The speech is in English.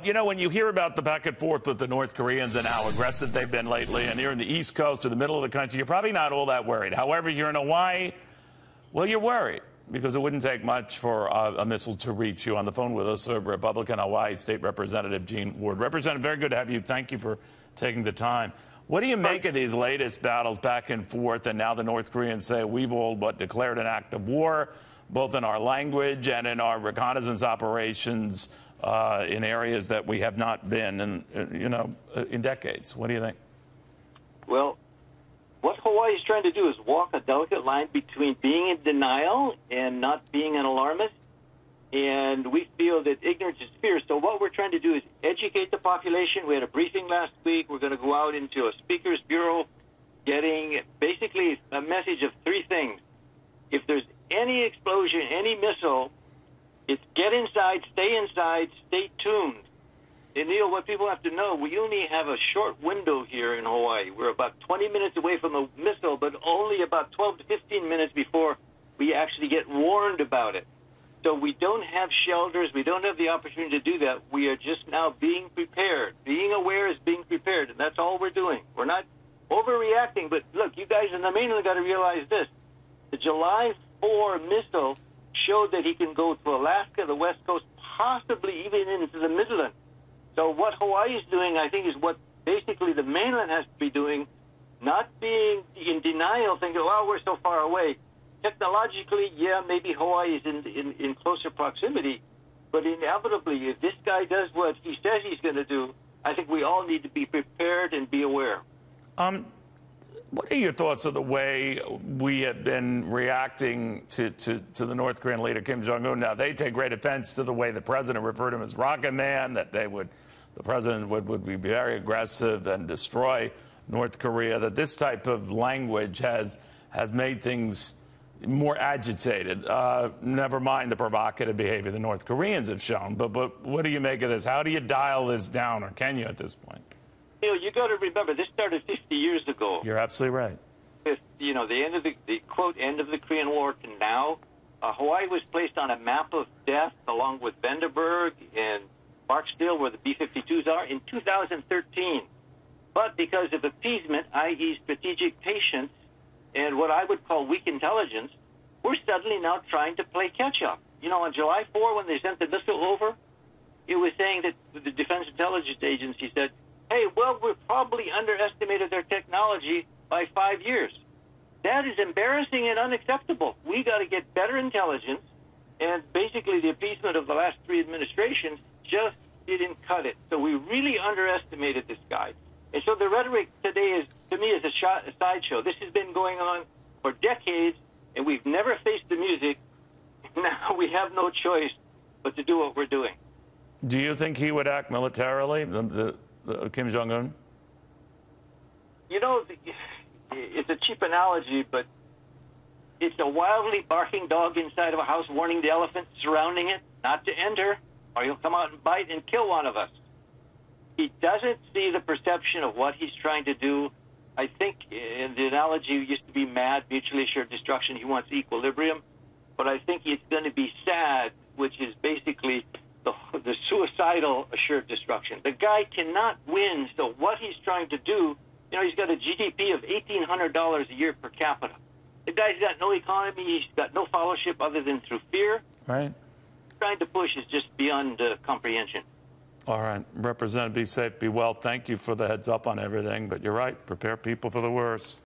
You know, when you hear about the back and forth with the North Koreans and how aggressive they've been lately, and you're in the East Coast or the middle of the country, you're probably not all that worried. However, you're in Hawaii, well, you're worried because it wouldn't take much for a missile to reach you. On the phone with us, Republican Hawaii State Representative Gene Ward. Representative, very good to have you. Thank you for taking the time. What do you make of these latest battles back and forth, and now the North Koreans say we've all but declared an act of war, both in our language and in our reconnaissance operations in areas that we have not been in decades? What do you think? Well, what Hawaii is trying to do is walk a delicate line between being in denial and not being an alarmist. And we feel that ignorance is fear. So what we're trying to do is educate the population. We had a briefing last week. We're going to go out into a speakers bureau getting basically a message of three things. If there's any explosion, any missile, it's get inside, stay tuned. And Neil, what people have to know, we only have a short window here in Hawaii. We're about 20 minutes away from a missile, but only about 12 to 15 minutes before we actually get warned about it. So we don't have shelters. We don't have the opportunity to do that. We are just now being prepared. Being aware is being prepared, and that's all we're doing. We're not overreacting, but look, you guys in the mainland got to realize this. The July 4 missile showed that he can go to Alaska, the West Coast, possibly even into the Midland. So what Hawaii is doing, I think, is what basically the mainland has to be doing, not being in denial, thinking, well, we're so far away. Technologically, yeah, maybe Hawaii is in closer proximity, but inevitably, if this guy does what he says he's going to do, I think we all need to be prepared and be aware. What are your thoughts of the way we have been reacting to the North Korean leader, Kim Jong-un? Now, they take great offense to the way the president referred to him as Rocket Man, that the president would be very aggressive and destroy North Korea, that this type of language has made things more agitated. Never mind the provocative behavior the North Koreans have shown. But what do you make of this? How do you dial this down, or can you at this point? You got to remember, this started 50 years ago. You're absolutely right. With, the end of the quote, end of the Korean War to now, Hawaii was placed on a map of death along with Vandenberg and Barksdale, where the B-52s are, in 2013. But because of appeasement, i.e. strategic patience, and what I would call weak intelligence, we're suddenly now trying to play catch-up. On July 4, when they sent the missile over, it was saying that the Defense Intelligence Agency said, hey, well, we probably underestimated their technology by 5 years. That is embarrassing and unacceptable. We got to get better intelligence, and basically the appeasement of the last three administrations just didn't cut it. So we really underestimated this guy. And so the rhetoric today is, to me, is a sideshow. This has been going on for decades, and we've never faced the music. Now we have no choice but to do what we're doing. Do you think he would act militarily, Kim Jong-un? It's a cheap analogy, but it's a wildly barking dog inside of a house warning the elephant surrounding it not to enter, or he'll come out and bite and kill one of us. He doesn't see the perception of what he's trying to do. I think the analogy used to be mad, mutually assured destruction. He wants equilibrium. But I think it's going to be sad, which is basically the suicidal assured destruction. The guy cannot win, so what he's trying to do, he's got a GDP of $1,800 a year per capita. The guy's got no economy. He's got no fellowship other than through fear. Right. Trying to push is just beyond comprehension. All right. Representative, be safe, be well. Thank you for the heads up on everything. But you're right. Prepare people for the worst.